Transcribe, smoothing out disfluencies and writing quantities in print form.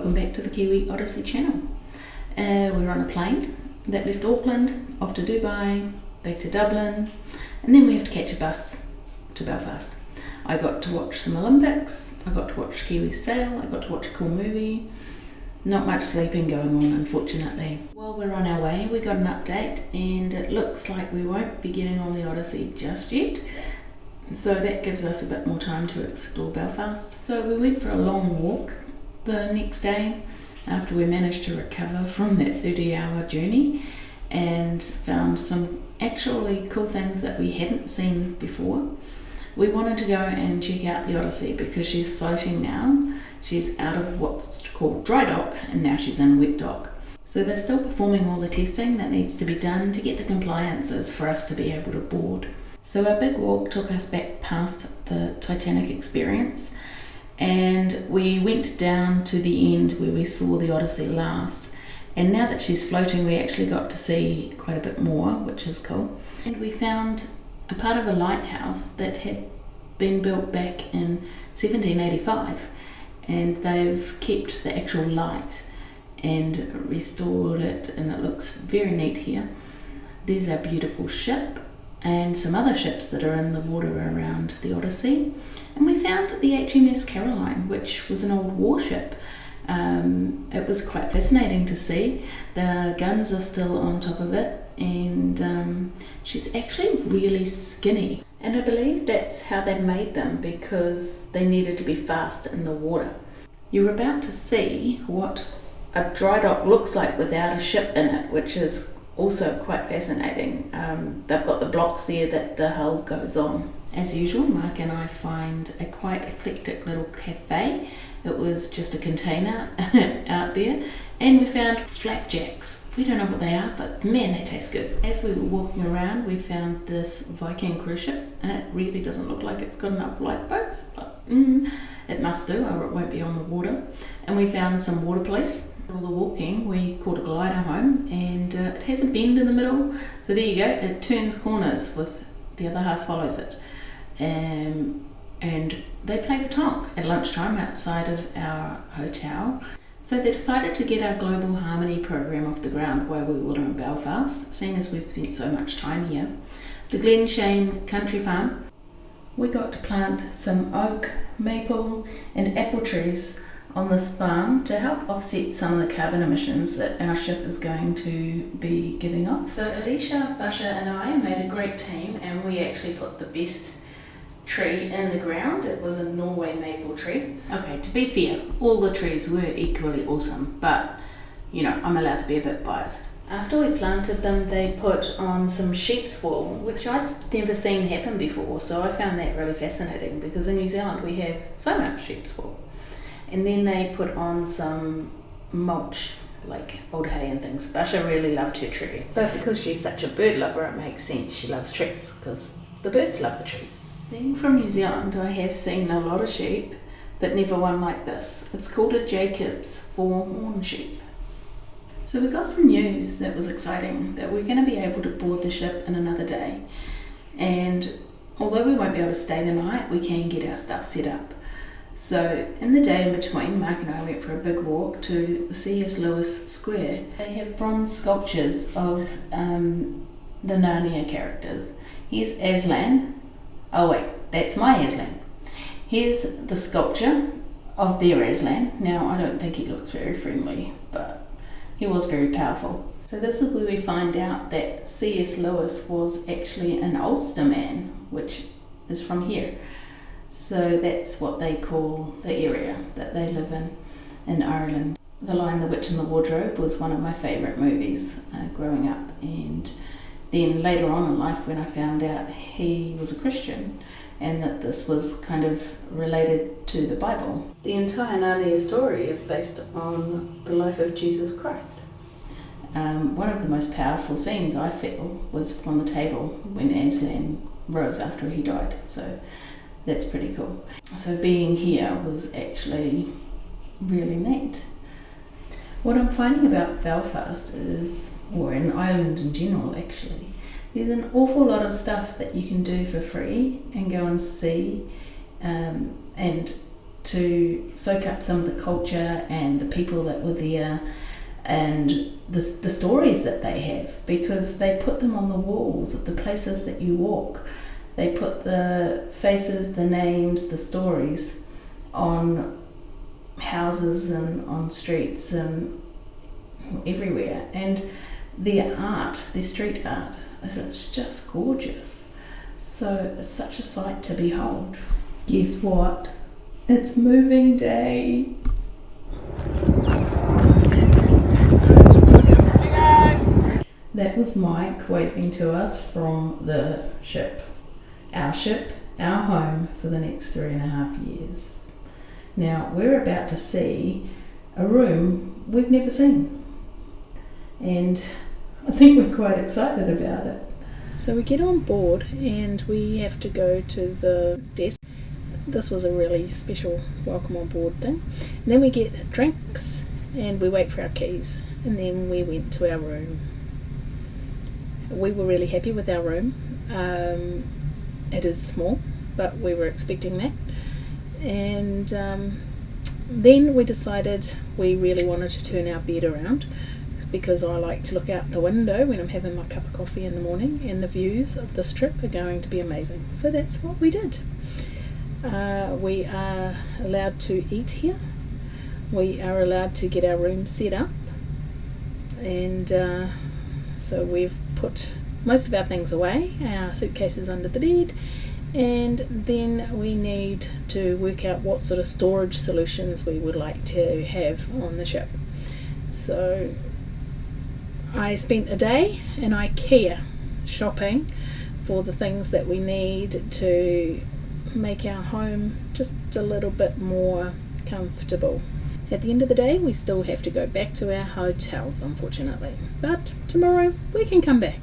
welcome back to the Kiwi Odyssey channel. We're on a plane that left Auckland, off to Dubai, back to Dublin, and then we have to catch a bus to Belfast. I got to watch some Olympics, I got to watch Kiwis sail, I got to watch a cool movie. Not much sleeping going on, unfortunately. While we're on our way, we got an update and it looks like we won't be getting on the Odyssey just yet. So that gives us a bit more time to explore Belfast. So we went for a long walk the next day after we managed to recover from that 30-hour journey and found some actually cool things that we hadn't seen before. We wanted to go and check out the Odyssey because she's floating now. She's out of what's called dry dock and now she's in wet dock. So they're still performing all the testing that needs to be done to get the compliances for us to be able to board. So our big walk took us back past the Titanic experience and we went down to the end where we saw the Odyssey last. And now that she's floating, we actually got to see quite a bit more, which is cool. And we found a part of a lighthouse that had been built back in 1785 and they've kept the actual light and restored it and it looks very neat here. There's our beautiful ship and some other ships that are in the water around the Odyssey. And we found the HMS Caroline, which was an old warship. It was quite fascinating to see. The guns are still on top of it and she's actually really skinny. And I believe that's how they made them because they needed to be fast in the water. You're about to see what a dry dock looks like without a ship in it, which is also quite fascinating. They've got the blocks there that the hull goes on. As usual, Mark and I find a quite eclectic little cafe. It was just a container out there and we found flapjacks. We don't know what they are, but man, they taste good. As we were walking around, we found this Viking cruise ship and it really doesn't look like it's got enough lifeboats, but it must do or it won't be on the water. And we found some water police. All the walking, we caught a glider home and it has a bend in the middle, so there you go, it turns corners with the other half follows it. And they play petanque at lunchtime outside of our hotel. So they decided to get our Global Harmony program off the ground while we were in Belfast, seeing as we've spent so much time here. The Glenshane Country Farm, we got to plant some oak, maple and apple trees on this farm to help offset some of the carbon emissions that our ship is going to be giving off. So Alicia, Basha and I made a great team and we actually put the best tree in the ground. It was a Norway maple tree. Okay, to be fair, all the trees were equally awesome, but you know, I'm allowed to be a bit biased. After we planted them, they put on some sheep's wool, which I'd never seen happen before, so I found that really fascinating because in New Zealand we have so much sheep's wool. And then they put on some mulch, like old hay and things. Basha really loved her tree. But because she's such a bird lover, it makes sense she loves trees, because the birds love the trees. Being from New Zealand, I have seen a lot of sheep, but never one like this. It's called a Jacob's four-horn sheep. So we got some news that was exciting, that we're going to be able to board the ship in another day. And although we won't be able to stay the night, we can get our stuff set up. So in the day in between, Mark and I went for a big walk to the C.S. Lewis Square. They have bronze sculptures of the Narnia characters. Here's Aslan. Oh wait, that's my Aslan. Here's the sculpture of their Aslan. Now I don't think he looks very friendly, but he was very powerful. So this is where we find out that C.S. Lewis was actually an Ulster man, which is from here. So that's what they call the area that they live in Ireland. The Lion, the Witch and the Wardrobe was one of my favourite movies growing up, and then later on in life when I found out he was a Christian and that this was kind of related to the Bible. The entire Narnia story is based on the life of Jesus Christ. One of the most powerful scenes I feel was from the table when Aslan rose after he died. So that's pretty cool. So being here was actually really neat. What I'm finding about Belfast is, or in Ireland in general actually, there's an awful lot of stuff that you can do for free and go and see and to soak up some of the culture and the people that were there and the stories that they have, because they put them on the walls of the places that you walk. They put the faces, the names, the stories on houses and on streets and everywhere. And their art, their street art, it's just gorgeous. So it's such a sight to behold. Guess what? It's moving day. That was Mike waving to us from the ship, our home for the next 3.5 years. Now we're about to see a room we've never seen, and I think we're quite excited about it. So we get on board and we have to go to the desk. This was a really special welcome on board thing. And then we get drinks and we wait for our keys, and then we went to our room. We were really happy with our room. It is small, but we were expecting that. And then we decided we really wanted to turn our bed around, because I like to look out the window when I'm having my cup of coffee in the morning, and the views of this trip are going to be amazing. So that's what we did. We are allowed to eat here. We are allowed to get our room set up, and so we've put most of our things away, our suitcases under the bed, and then we need to work out what sort of storage solutions we would like to have on the ship. So I spent a day in IKEA shopping for the things that we need to make our home just a little bit more comfortable. At the end of the day, we still have to go back to our hotels, unfortunately, but tomorrow we can come back.